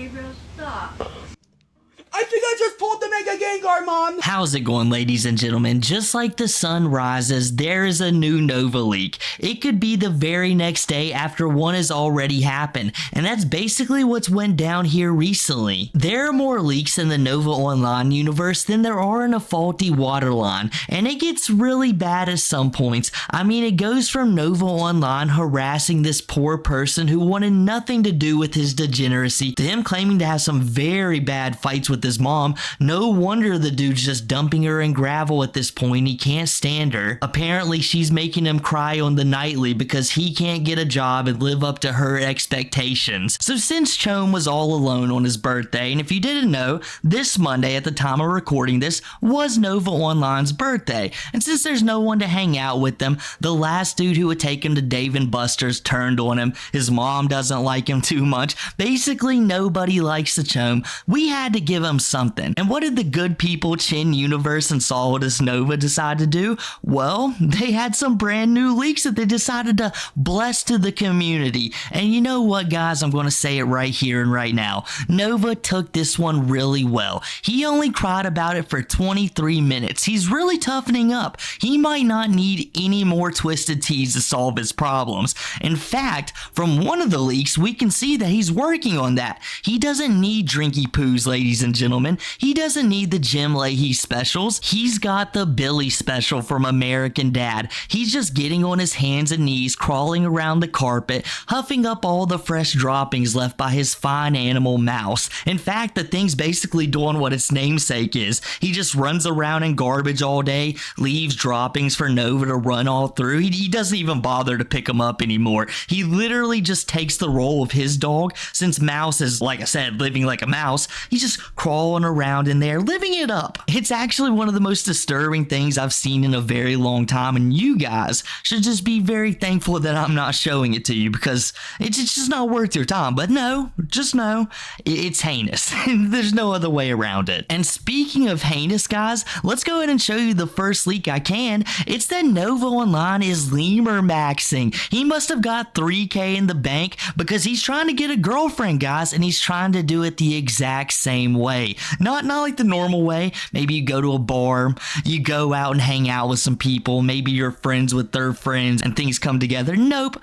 Gabriel, stop. I think I just pulled the Mega Gengar, Mom! How's it going, ladies and gentlemen? Just like the sun rises, there is a new Nova leak. It could be the very next day after one has already happened, and that's basically what's went down here recently. There are more leaks in the Nova Online universe than there are in a faulty water line, and it gets really bad at some points. I mean, it goes from Nova Online harassing this poor person who wanted nothing to do with his degeneracy to him claiming to have some very bad fights with his mom. No wonder the dude's just dumping her in gravel at this point. He can't stand her. Apparently she's making him cry on the nightly because he can't get a job and live up to her expectations. So since Chome was all alone on his birthday, and if you didn't know, this Monday at the time of recording this was Nova Online's birthday, and since there's no one to hang out with them, the last dude who would take him to Dave and Buster's turned on him. His mom doesn't like him too much. Basically nobody likes the Chome. We had to give him something. And what did the good people Chin Universe and Solidus Nova decide to do? Well, they had some brand new leaks that they decided to bless to the community. And you know what, guys? I'm going to say it right here and right now. Nova took this one really well. He only cried about it for 23 minutes. He's really toughening up. He might not need any more twisted teas to solve his problems. In fact, from one of the leaks, we can see that he's working on that. He doesn't need drinky poos, ladies and gentlemen. He doesn't need the Jim Leahy specials. He's got the Billy special from American Dad. He's just getting on his hands and knees, crawling around the carpet, huffing up all the fresh droppings left by his fine animal mouse. In fact, the thing's basically doing what its namesake is. He just runs around in garbage all day, leaves droppings for Nova to run all through. He doesn't even bother to pick them up anymore. He literally just takes the role of his dog, since Mouse is, like I said, living like a mouse. He's just crawling around in there, living it up. It's actually one of the most disturbing things I've seen in a very long time, and you guys should just be very thankful that I'm not showing it to you, because it's just not worth your time. But no, just know, it's heinous. There's no other way around it. And speaking of heinous, guys, let's go ahead and show you the first leak I can. It's that Nova Online is lemur maxing. He must have got 3K in the bank because he's trying to get a girlfriend, guys, and he's trying to do it the exact same way. Not like the normal way. Maybe you go to a bar, you go out and hang out with some people, maybe you're friends with their friends and things come together. Nope.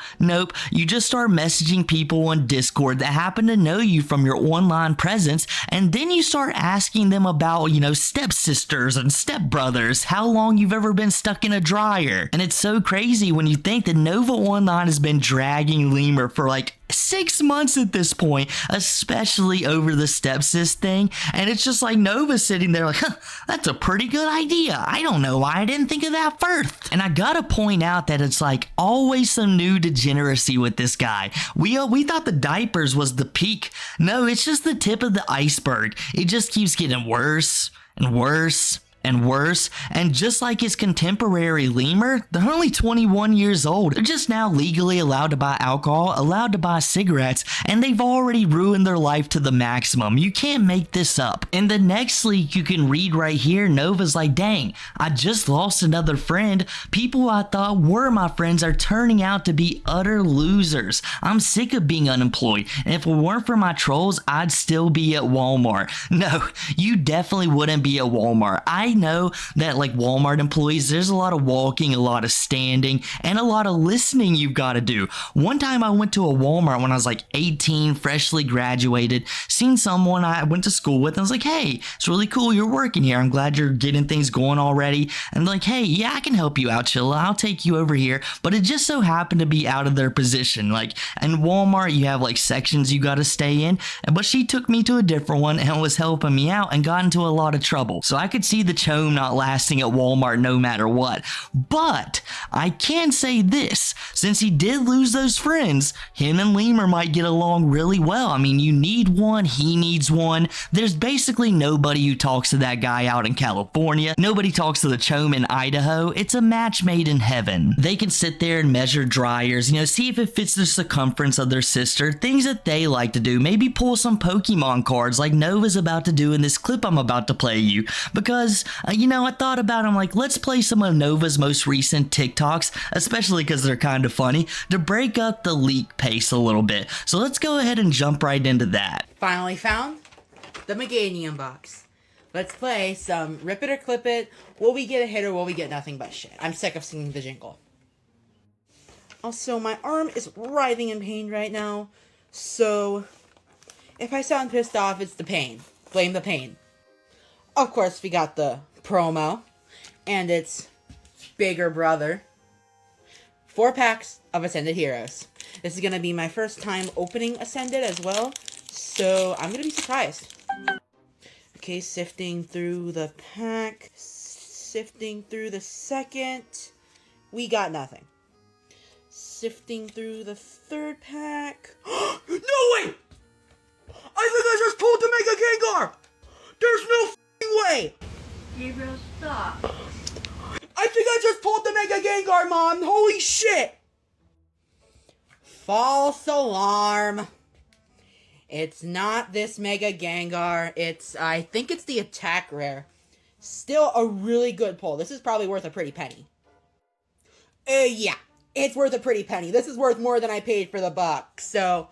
You just start messaging people on Discord that happen to know you from your online presence, and then you start asking them about, stepsisters and stepbrothers, how long you've ever been stuck in a dryer. And it's so crazy when you think that Nova Online has been dragging Lemur for like 6 months at this point, especially over the stepsis thing, and it's just like Nova sitting there like, that's a pretty good idea. I don't know why I didn't think of that first. And I gotta point out that it's like always some new degeneracy with this guy. We thought the diapers was the peak. No, it's just the tip of the iceberg. It just keeps getting worse and worse and worse, and just like his contemporary Lemur, they're only 21 years old. They're just now legally allowed to buy alcohol, allowed to buy cigarettes, and they've already ruined their life to the maximum. You can't make this up. In the next leak you can read right here, Nova's like, dang, I just lost another friend. People I thought were my friends are turning out to be utter losers. I'm sick of being unemployed, and if it weren't for my trolls, I'd still be at Walmart. No, you definitely wouldn't be at Walmart. I know that like Walmart employees, there's a lot of walking, a lot of standing, and a lot of listening you've got to do. One time I went to a Walmart when I was like 18, freshly graduated, seen someone I went to school with, and I was like, hey, it's really cool you're working here. I'm glad you're getting things going already. And like, hey, yeah, I can help you out, Chilla. I'll take you over here. But it just so happened to be out of their position. Like in Walmart, you have like sections you got to stay in, but she took me to a different one and was helping me out and got into a lot of trouble. So I could see the Chome not lasting at Walmart no matter what. But I can say this, since he did lose those friends, him and Lemur might get along really well. I mean, you need one, he needs one. There's basically nobody who talks to that guy out in California. Nobody talks to the Chome in Idaho. It's a match made in heaven. They can sit there and measure dryers, see if it fits the circumference of their sister, things that they like to do. Maybe pull some Pokemon cards like Nova's about to do in this clip I'm about to play you, because I thought about it, I'm like, let's play some of Nova's most recent TikToks, especially because they're kind of funny, to break up the leak pace a little bit. So let's go ahead and jump right into that. Finally found the Meganium box. Let's play some Rip It or Clip It. Will we get a hit or will we get nothing but shit? I'm sick of singing the jingle. Also, my arm is writhing in pain right now. So, if I sound pissed off, it's the pain. Blame the pain. Of course, we got the promo. And it's bigger brother. 4 packs of Ascended Heroes. This is going to be my first time opening Ascended as well. So, I'm going to be surprised. Okay, sifting through the pack. Sifting through the second. We got nothing. Sifting through the third pack. No way! I think I just pulled the Mega Gengar! There's no f***ing way! Gabriel, stop. I think I just pulled the Mega Gengar, Mom! Holy shit! False alarm. It's not this Mega Gengar. I think it's the attack rare. Still a really good pull. This is probably worth a pretty penny. Yeah. It's worth a pretty penny. This is worth more than I paid for the box. So,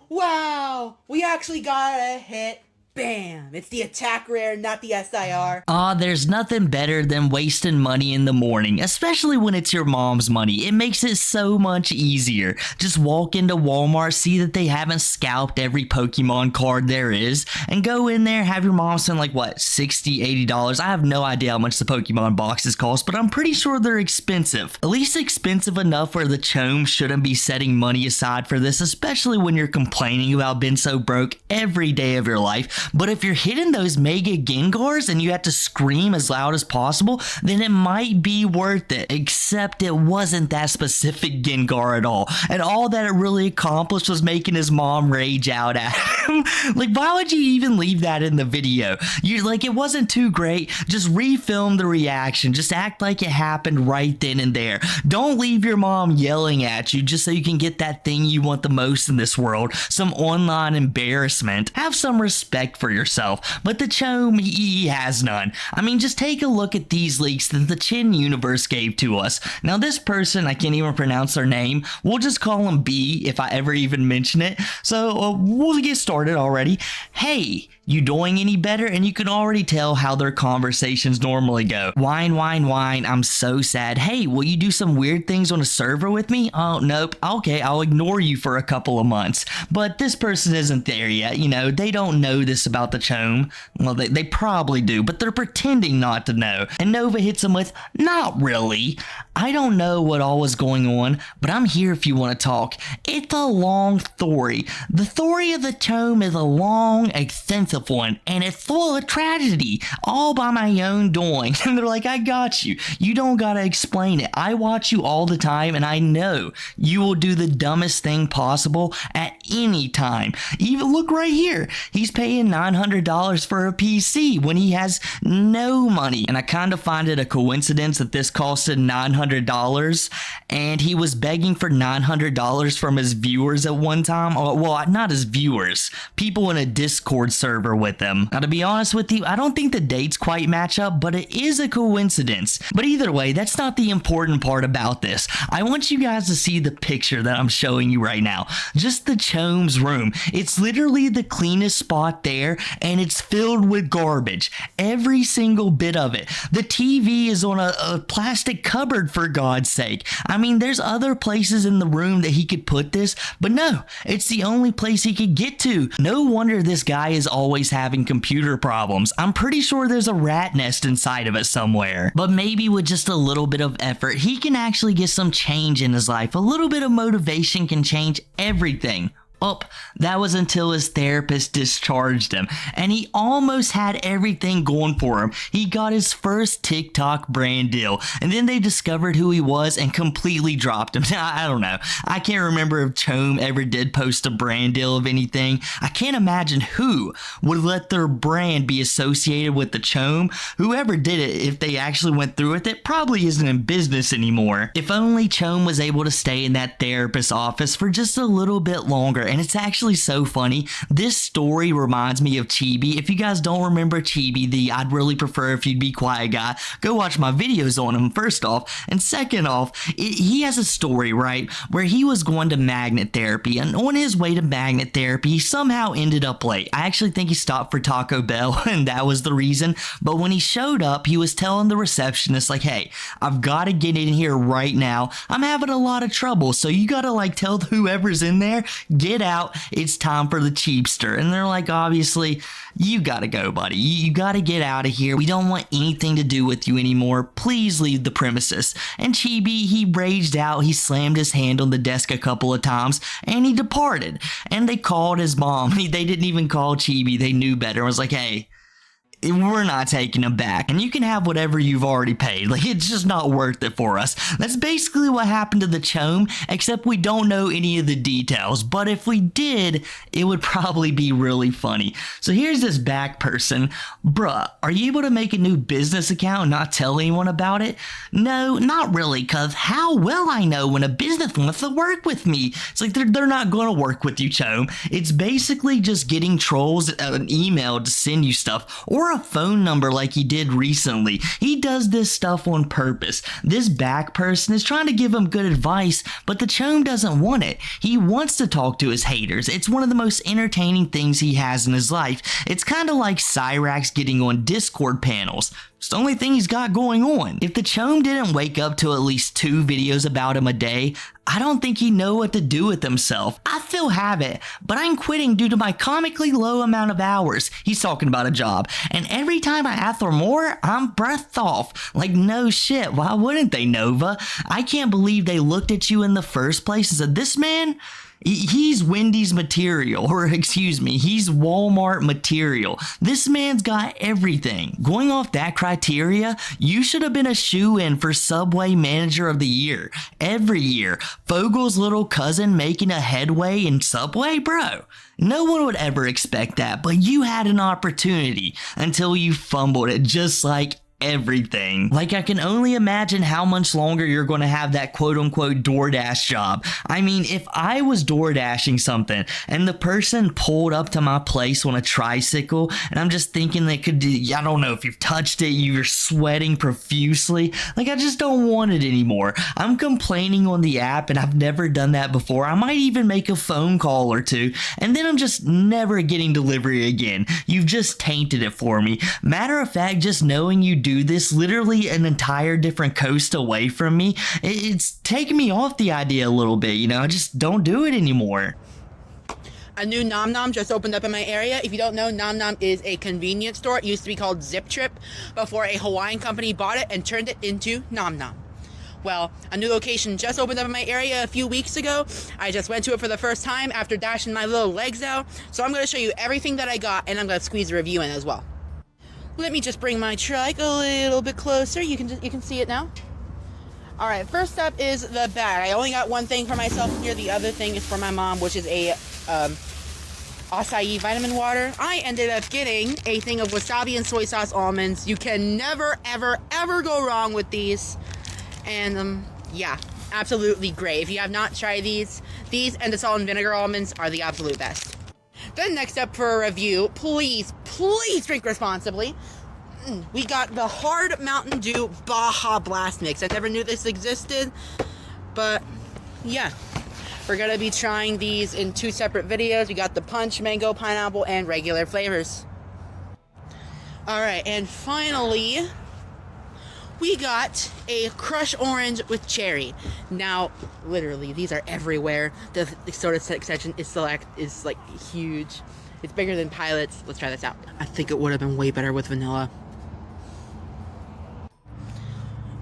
wow. We actually got a hit. Bam. It's the attack rare, not the SIR. There's nothing better than wasting money in the morning, especially when it's your mom's money. It makes it so much easier. Just walk into Walmart, see that they haven't scalped every Pokemon card there is, and go in there, have your mom spend like, what, $60, $80? I have no idea how much the Pokemon boxes cost, but I'm pretty sure they're expensive. At least expensive enough where the chome shouldn't be setting money aside for this, especially when you're complaining about being so broke every day of your life. But if you're hitting those Mega Gengars and you have to scream as loud as possible, then it might be worth it. Except it wasn't that specific Gengar at all. And all that it really accomplished was making his mom rage out at him. Like, why would you even leave that in the video? It wasn't too great. Just refilm the reaction. Just act like it happened right then and there. Don't leave your mom yelling at you just so you can get that thing you want the most in this world. Some online embarrassment. Have some respect for yourself, but the chome, he has none. I mean, just take a look at these leaks that the Chin universe gave to us. Now, this person, I can't even pronounce their name. We'll just call him B if I ever even mention it. So we'll get started already. Hey, you doing any better? And you can already tell how their conversations normally go. Whine, whine, whine. I'm so sad. Hey, will you do some weird things on a server with me? Oh, nope. Okay, I'll ignore you for a couple of months. But this person isn't there yet. They don't know this about the chome. Well, they probably do, but they're pretending not to know. And Nova hits them with, not really. I don't know what all was going on, but I'm here if you want to talk. It's a long story. The story of the chome is a long, extensive one, and it's full of tragedy, all by my own doing. And they're like, I got you. You don't gotta explain it. I watch you all the time, and I know you will do the dumbest thing possible at any time. Even look right here. He's paying $900 for a PC when he has no money. And I kind of find it a coincidence that this costed $900 and he was begging for $900 from his viewers at one time. Well, not his viewers, people in a Discord server with them. Now, to be honest with you, I don't think the dates quite match up, but it is a coincidence. But either way, that's not the important part about this. I want you guys to see the picture that I'm showing you right now. Just the chome's room. It's literally the cleanest spot there, and it's filled with garbage. Every single bit of it. The TV is on a plastic cupboard, for God's sake. I mean, there's other places in the room that he could put this, but no, it's the only place he could get to. No wonder this guy is always having computer problems. I'm pretty sure there's a rat nest inside of it somewhere. But maybe with just a little bit of effort, he can actually get some change in his life. A little bit of motivation can change everything. That was until his therapist discharged him, and he almost had everything going for him. He got his first TikTok brand deal, and then they discovered who he was and completely dropped him. I don't know. I can't remember if Chome ever did post a brand deal of anything. I can't imagine who would let their brand be associated with the Chome. Whoever did it, if they actually went through with it, probably isn't in business anymore. If only Chome was able to stay in that therapist's office for just a little bit longer and it's actually so funny. This story reminds me of Chibi. If you guys don't remember Chibi, the I'd really prefer if you'd be quiet guy, go watch my videos on him first off, and second off, he has a story, right, where he was going to magnet therapy, and on his way to magnet therapy, he somehow ended up late. I actually think he stopped for Taco Bell, and that was the reason, but when he showed up, he was telling the receptionist, like, hey, I've got to get in here right now. I'm having a lot of trouble, so you gotta like tell whoever's in there, get out, it's time for the cheapster. And they're like, obviously, you gotta go, buddy. You gotta get out of here. We don't want anything to do with you anymore. Please leave the premises. And Chibi, he raged out, he slammed his hand on the desk a couple of times, and he departed. And they called his mom. They didn't even call Chibi. They knew better. It was like, hey, we're not taking him back, and you can have whatever you've already paid. Like, it's just not worth it for us. That's basically what happened to the Chome, except we don't know any of the details, but if we did, it would probably be really funny. So here's this back person. Bruh, are you able to make a new business account and not tell anyone about it? No, not really, cause how will I know when a business wants to work with me? It's like, they're not gonna work with you, Chome. It's basically just getting trolls an email to send you stuff, or a phone number like he did recently. He does this stuff on purpose. This back person is trying to give him good advice, but the Chome doesn't want it. He wants to talk to his haters. It's one of the most entertaining things he has in his life. It's kind of like Cyrax getting on Discord panels. It's the only thing he's got going on. If the Chome didn't wake up to at least 2 videos about him a day, I don't think he'd know what to do with himself. I still have it, but I'm quitting due to my comically low amount of hours. He's talking about a job, and every time I ask for more, I'm breathed off. Like, no shit, why wouldn't they, Nova? I can't believe they looked at you in the first place and said, this man, he's Wendy's material, or excuse me, he's Walmart material. This man's got everything. Going off that criteria, you should have been a shoo-in for Subway Manager of the Year. Every year, Fogel's little cousin making a headway in Subway, bro. No one would ever expect that, but you had an opportunity until you fumbled it, just like everything. Like, I can only imagine how much longer you're going to have that quote-unquote DoorDash job. I mean, if I was DoorDashing something and the person pulled up to my place on a tricycle, and I'm just thinking they could do, I don't know, if you've touched it, you're sweating profusely, like, I just don't want it anymore. I'm complaining on the app, and I've never done that before. I might even make a phone call or two, and then I'm just never getting delivery again. You've just tainted it for me. Matter of fact, just knowing you do this literally an entire different coast away from me, it's taking me off the idea a little bit, you know. I just don't do it anymore. A new Nom Nom just opened up in my area. If you don't know, Nom Nom is a convenience store. It used to be called Zip Trip before a Hawaiian company bought it and turned it into Nom Nom. Well, a new location just opened up in my area a few weeks ago. I just went to it for the first time after dashing my little legs out. So I'm going to show you everything that I got, and I'm going to squeeze a review in as well. Let me just bring my trike a little bit closer. You can see it now. All right, first up is the bag. I only got one thing for myself here. The other thing is for my mom, which is a acai vitamin water. I ended up getting a thing of wasabi and soy sauce almonds. You can never, ever, ever go wrong with these. And yeah, absolutely great. If you have not tried these and the salt and vinegar almonds are the absolute best. Then next up for a review, please drink responsibly. We got the Hard Mountain Dew Baja Blast Mix. I never knew this existed, but yeah. We're going to be trying these in 2 separate videos. We got the punch, mango, pineapple, and regular flavors. Alright, and finally, we got a Crush Orange with cherry. Now, literally, these are everywhere. The soda section is like huge. It's bigger than Pilot's. Let's try this out. I think it would have been way better with vanilla.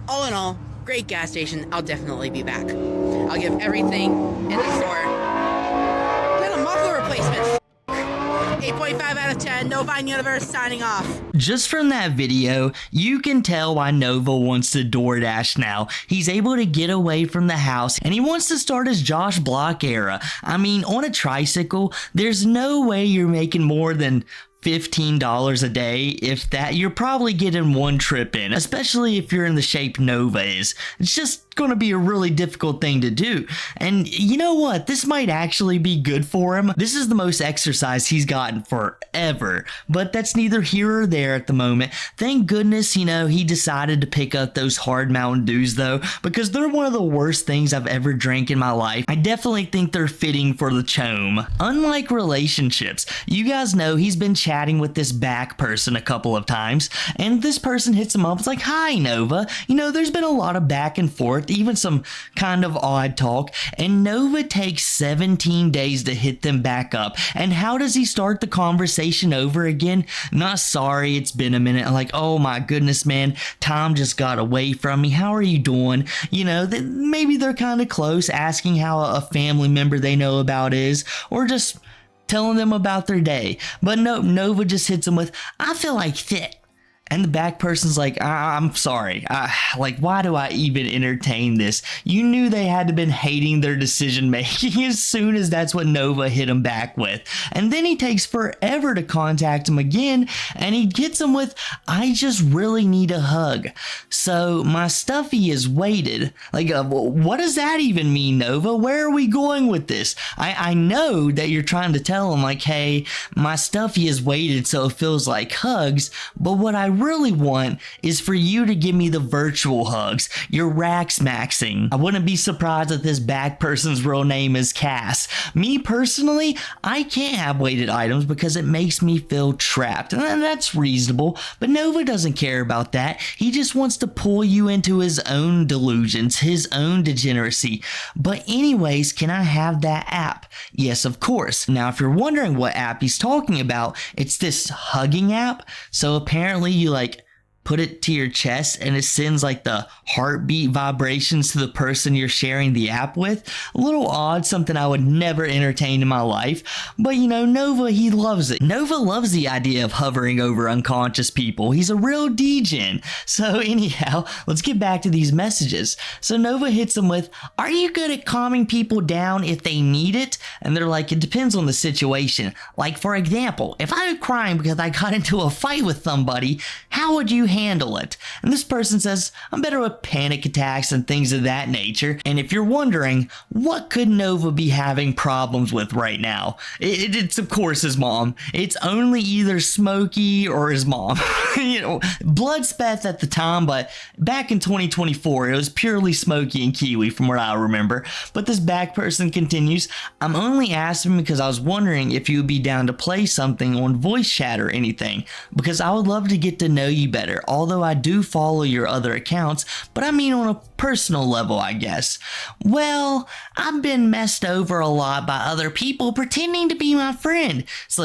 All in all, great gas station. I'll definitely be back. I'll give everything in the store. Then a muffler replacement. 8.5 out of 10. No Vine Universe signing off. Just from that video, you can tell why Nova wants to DoorDash now. He's able to get away from the house, and he wants to start his Josh Block era. I mean, on a tricycle, there's no way you're making more than $15 a day. If that, you're probably getting one trip in, especially if you're in the shape Nova is. It's just going to be a really difficult thing to do. And you know what? This might actually be good for him. This is the most exercise he's gotten forever, but that's neither here or there at the moment. Thank goodness, he decided to pick up those hard Mountain Dews though, because they're one of the worst things I've ever drank in my life. I definitely think they're fitting for the chome. Unlike relationships, you guys know he's been chatting with this back person a couple of times, and this person hits him up. It's like, hi Nova, there's been a lot of back and forth, even some kind of odd talk, and Nova takes 17 days to hit them back up. And how does he start the conversation over again? Not sorry, it's been a minute. Like, oh my goodness, man, Tom just got away from me. How are you doing? Maybe they're kind of close, asking how a family member they know about is, or just telling them about their day. But no, Nova just hits him with, I feel like shit. And the back person's like, I'm sorry. Why do I even entertain this? You knew they had to been hating their decision making as soon as that's what Nova hit him back with. And then he takes forever to contact him again, and he gets him with, I just really need a hug. So my stuffy is weighted. What does that even mean, Nova? Where are we going with this? I know that you're trying to tell him, hey, my stuffy is weighted so it feels like hugs, but what I really want is for you to give me the virtual hugs. You're rax maxing. I wouldn't be surprised if this back person's real name is Cass. Me personally, I can't have weighted items because it makes me feel trapped, and that's reasonable, but Nova doesn't care about that. He just wants to pull you into his own delusions, his own degeneracy. But anyways, can I have that app? Yes, of course. Now, if you're wondering what app he's talking about, it's this hugging app. So apparently you put it to your chest and it sends the heartbeat vibrations to the person you're sharing the app with. A little odd, something I would never entertain in my life. But Nova, he loves it. Nova loves the idea of hovering over unconscious people. He's a real degen. So anyhow, let's get back to these messages. So Nova hits him with, are you good at calming people down if they need it? And they're like, it depends on the situation. For example, if I was crying because I got into a fight with somebody, how would you handle it? And this person says, I'm better with panic attacks and things of that nature. And if you're wondering, what could Nova be having problems with right now? It's of course his mom. It's only either Smokey or his mom. Bloodspeth at the time, but back in 2024, it was purely Smokey and Kiwi from what I remember. But this back person continues, I'm only asking because I was wondering if you would be down to play something on voice chat or anything, because I would love to get to know you better. Although I do follow your other accounts, but I mean on a personal level, I guess. Well, I've been messed over a lot by other people pretending to be my friend. It's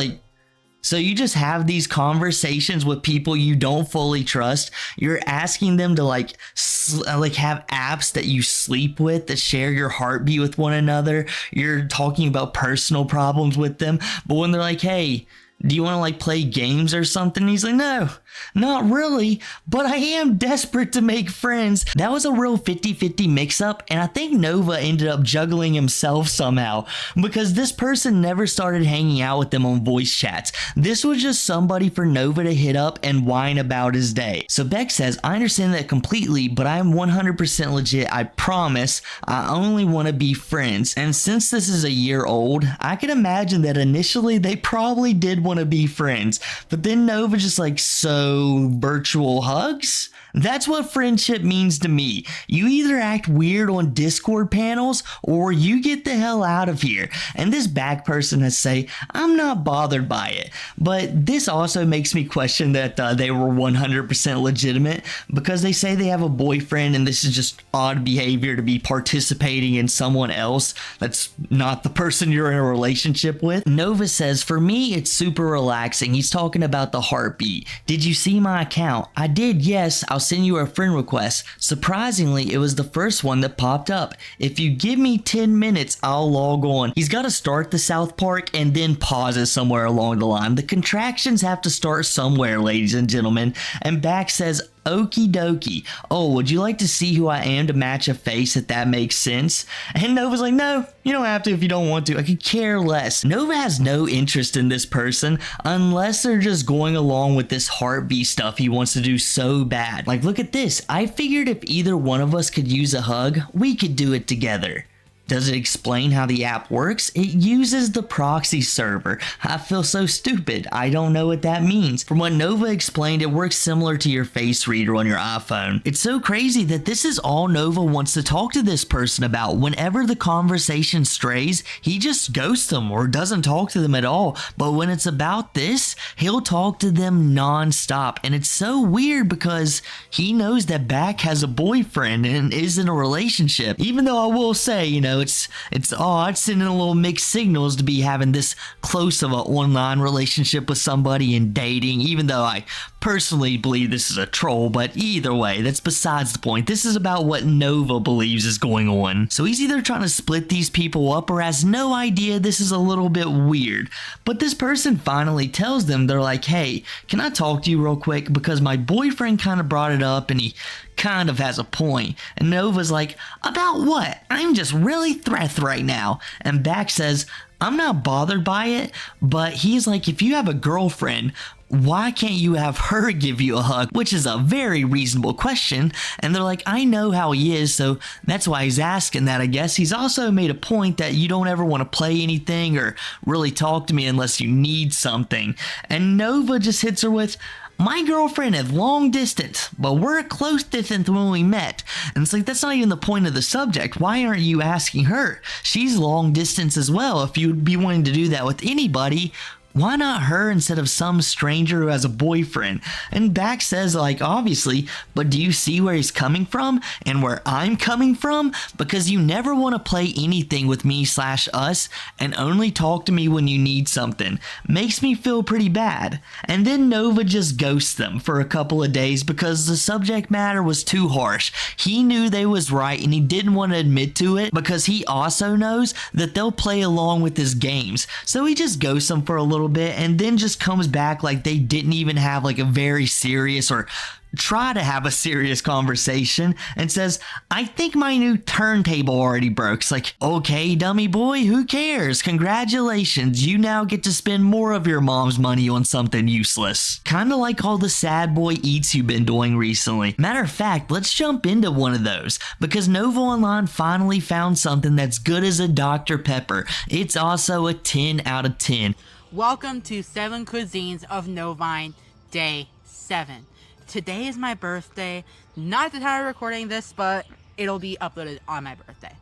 so you just have these conversations with people you don't fully trust. You're asking them to have apps that you sleep with that share your heartbeat with one another. You're talking about personal problems with them, but when they're like, hey, do you want to play games or something? He's like, no, not really, but I am desperate to make friends. That was a real 50-50 mix-up, and I think Nova ended up juggling himself somehow, because this person never started hanging out with them on voice chats. This was just somebody for Nova to hit up and whine about his day. So Beck says, I understand that completely, but I am 100% legit, I promise. I only want to be friends. And since this is a year old, I can imagine that initially they probably did want to be friends, but then Nova just so virtual hugs? That's what friendship means to me. You either act weird on Discord panels or you get the hell out of here. And this back person has say, I'm not bothered by it. But this also makes me question that they were 100% legitimate, because they say they have a boyfriend and this is just odd behavior to be participating in someone else that's not the person you're in a relationship with. Nova says, for me, it's super relaxing. He's talking about the heartbeat. Did you see my account? I did, yes. I'll send you a friend request. Surprisingly, it was the first one that popped up. If you give me 10 minutes, I'll log on. He's got to start the South Park and then pauses somewhere along the line. The contractions have to start somewhere, ladies and gentlemen. And Back says, Okie dokie. Oh, would you like to see who I am to match a face if that makes sense? And Nova's like, no, you don't have to if you don't want to. I could care less. Nova has no interest in this person unless they're just going along with this heartbeat stuff he wants to do so bad. Like, look at this. I figured if either one of us could use a hug, we could do it together. Does it explain how the app works? It uses the proxy server. I feel so stupid. I don't know what that means. From what Nova explained, it works similar to your face reader on your iPhone. It's so crazy that this is all Nova wants to talk to this person about. Whenever the conversation strays, he just ghosts them or doesn't talk to them at all. But when it's about this, he'll talk to them non-stop. And it's so weird because he knows that Back has a boyfriend and is in a relationship. Even though I will say, you know, it's odd sending a little mixed signals to be having this close of an online relationship with somebody and dating, even though I personally believe this is a troll, but either way, that's besides the point. This is about what Nova believes is going on. So he's either trying to split these people up or has no idea this is a little bit weird. But this person finally tells them, they're like, hey, can I talk to you real quick? Because my boyfriend kind of brought it up and he kind of has a point. And Nova's like, about what? I'm just really threat right now. And Back says, I'm not bothered by it, but he's like, if you have a girlfriend, why can't you have her give you a hug? Which is a very reasonable question. And they're like, I know how he is, so that's why he's asking that, I guess. He's also made a point that you don't ever want to play anything or really talk to me unless you need something. And Nova just hits her with, my girlfriend is long distance, but we're a close distance when we met. And it's like, that's not even the point of the subject. Why aren't you asking her? She's long distance as well. If you'd be wanting to do that with anybody, why not her instead of some stranger who has a boyfriend? And Back says, like, obviously, but do you see where he's coming from and where I'm coming from? Because you never want to play anything with me/us and only talk to me when you need something. Makes me feel pretty bad. And then Nova just ghosts them for a couple of days because the subject matter was too harsh. He knew they was right and he didn't want to admit to it because he also knows that they'll play along with his games. So he just ghosts them for a little bit and then just comes back like they didn't even have like a very serious or try to have a serious conversation and says, I think my new turntable already broke. It's like, okay, dummy boy, who cares? Congratulations, you now get to spend more of your mom's money on something useless. Kinda like all the sad boy eats you've been doing recently. Matter of fact, let's jump into one of those because Nova Online finally found something that's good as a Dr. Pepper. It's also a 10 out of 10. Welcome to 7 Cuisines of Novine, Day 7. Today is my birthday. Not at the time of recording this, but it'll be uploaded on my birthday.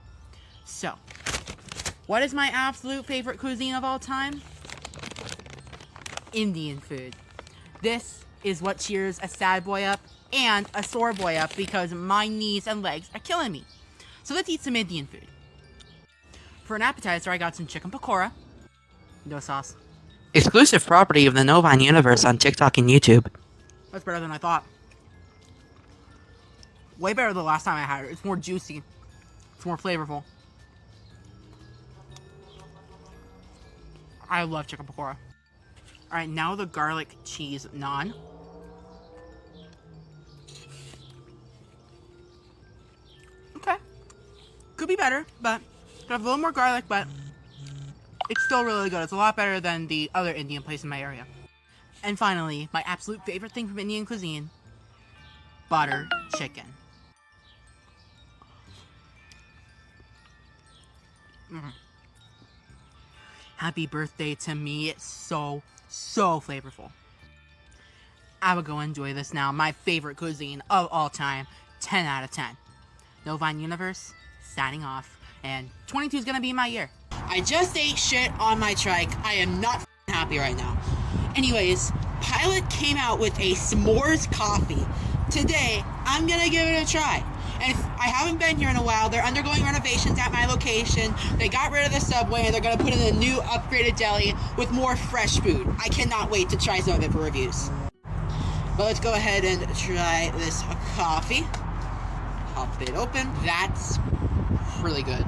So, what is my absolute favorite cuisine of all time? Indian food. This is what cheers a sad boy up and a sore boy up because my knees and legs are killing me. So let's eat some Indian food. For an appetizer, I got some chicken pakora. No sauce. Exclusive property of the Novine universe on TikTok and YouTube. That's better than I thought. Way better than the last time I had it. It's more juicy. It's more flavorful. I love chicken pakora. Alright, now the garlic cheese naan. Okay. Could be better, but could have a little more garlic, but it's still really good. It's a lot better than the other Indian place in my area. And finally, my absolute favorite thing from Indian cuisine, butter chicken. Happy birthday to me. It's so flavorful. I will go enjoy this now. My favorite cuisine of all time. 10 out of 10. Novine Universe, signing off. And 22 is going to be my year. I just ate shit on my trike. I am not happy right now. Anyways, Pilot came out with a s'mores coffee. Today, I'm going to give it a try. And if I haven't been here in a while, they're undergoing renovations at my location. They got rid of the Subway and they're going to put in a new upgraded deli with more fresh food. I cannot wait to try some of it for reviews. But let's go ahead and try this coffee. Pop it open. That's really good.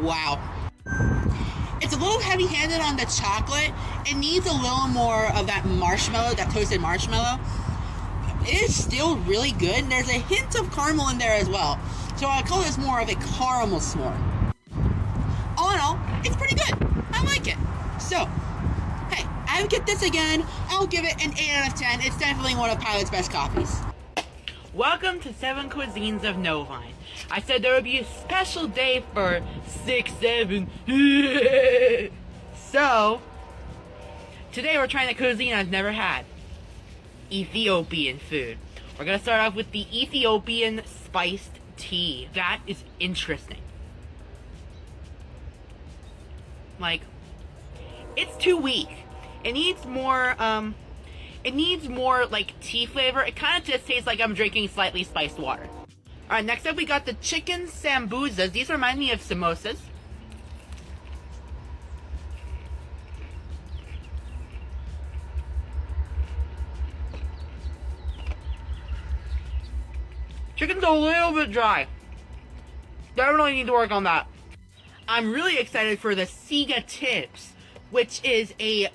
Wow. It's a little heavy-handed on the chocolate. It needs a little more of that marshmallow, that toasted marshmallow. It is still really good, and there's a hint of caramel in there as well. So I call this more of a caramel s'more. All in all, it's pretty good. I like it. So, hey, I would get this again. I'll give it an 8 out of 10. It's definitely one of Pilot's best coffees. Welcome to 7 Cuisines of Novine. I said there would be a special day for 6-7. So, today we're trying a cuisine I've never had. Ethiopian food. We're gonna start off with the Ethiopian spiced tea. That is interesting. Like, it's too weak. It needs more, like tea flavor. It kind of just tastes like I'm drinking slightly spiced water. Alright, next up we got the chicken sambuzas. These remind me of samosas. Chicken's a little bit dry. Definitely need to work on that. I'm really excited for the Siga Tips, which is a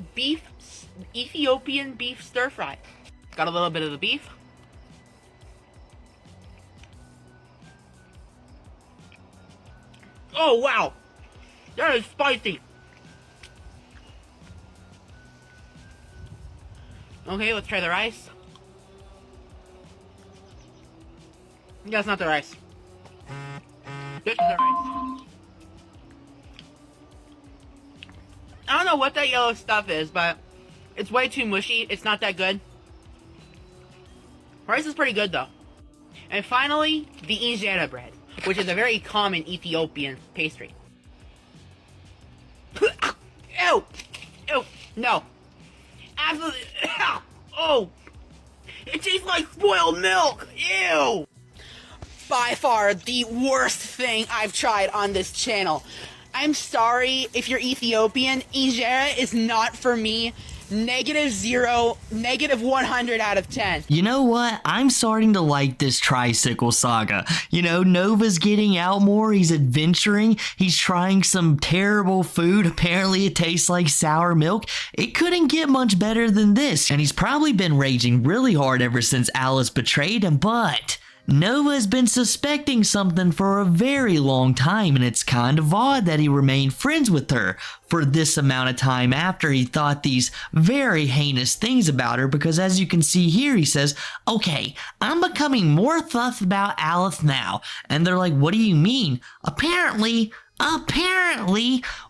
Ethiopian beef stir fry. Got a little bit of the beef. Oh wow, that is spicy. Okay, let's try the rice. That's not the rice. This is the rice. I don't know what that yellow stuff is, but it's way too mushy. It's not that good. Rice is pretty good though. And finally, the injera bread, which is a very common Ethiopian pastry. Ew! Ew! No. Absolutely. Oh! It tastes like spoiled milk! Ew! By far the worst thing I've tried on this channel. I'm sorry if you're Ethiopian. Injera is not for me. -0, -100 out of 10. You know what? I'm starting to like this tricycle saga. You know, Nova's getting out more, he's adventuring, he's trying some terrible food. Apparently it tastes like sour milk. It couldn't get much better than this, and he's probably been raging really hard ever since Alice betrayed him, but Nova has been suspecting something for a very long time, and it's kind of odd that he remained friends with her for this amount of time after he thought these very heinous things about her, because as you can see here, he says, okay, I'm becoming more thoughtful about Alice now. And they're like, what do you mean? Apparently,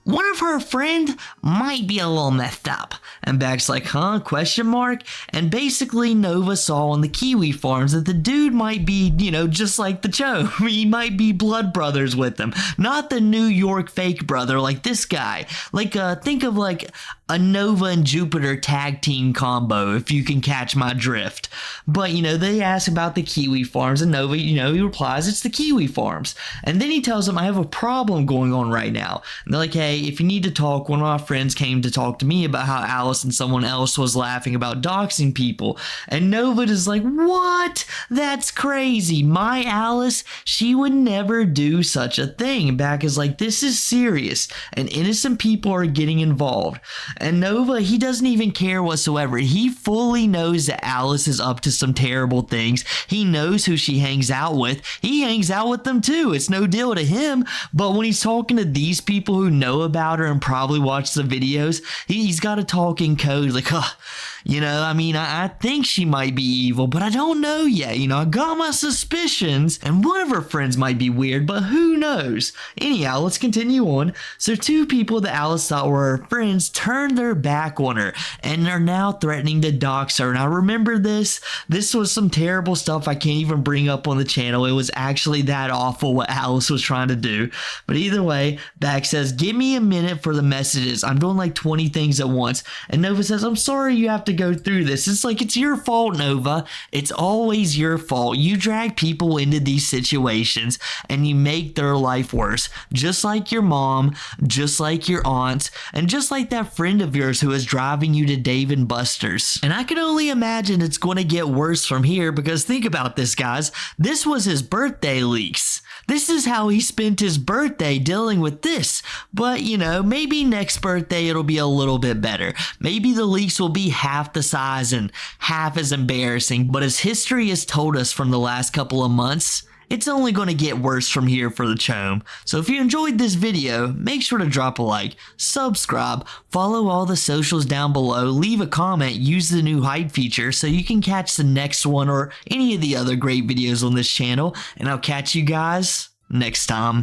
one of her friends might be a little messed up. And Beck's like, huh? Question mark? And basically Nova saw on the Kiwi farms that the dude might be, you know, just like the Cho. He might be blood brothers with them. Not the New York fake brother like this guy. Like, think of like a Nova and Jupiter tag team combo, if you can catch my drift. But, you know, they ask about the Kiwi farms, and Nova, you know, he replies, it's the Kiwi farms. And then he tells them, I have a problem going on right now. And they're like, hey, if you need to talk, one of my friends came to talk to me about how Alice and someone else was laughing about doxing people. And Nova is like, what? That's crazy. My Alice, she would never do such a thing. And Beck is like, this is serious, and innocent people are getting involved. And Nova, he doesn't even care whatsoever. He fully knows that Alice is up to some terrible things. He knows who she hangs out with. He hangs out with them too. It's no deal to him. But when he's talking to these people who know about her and probably watch the videos, he's got a talking code like, you know, I mean, I think she might be evil, but I don't know yet. You know, I got my suspicions, and one of her friends might be weird, but who knows? Anyhow, let's continue on. So two people that Alice thought were her friends turned their back on her and are now threatening to dox her. Now remember this? This was some terrible stuff I can't even bring up on the channel. It was actually that awful what Alice was trying to do. But either way, Beck says, give me a minute for the messages. I'm doing like 20 things at once. And Nova says, I'm sorry you have to go through this. It's like, it's your fault, Nova. It's always your fault. You drag people into these situations and you make their life worse. Just like your mom, just like your aunts, and just like that friend of yours who is driving you to Dave and Buster's. And I can only imagine it's going to get worse from here, because think about this, guys. This was his birthday leaks. This is how he spent his birthday dealing with this. But, you know, maybe next birthday it'll be a little bit better. Maybe the leaks will be half the size and half as embarrassing. But as history has told us from the last couple of months, it's only going to get worse from here for the Chome. So if you enjoyed this video, make sure to drop a like, subscribe, follow all the socials down below, leave a comment, use the new hype feature so you can catch the next one or any of the other great videos on this channel, and I'll catch you guys next time.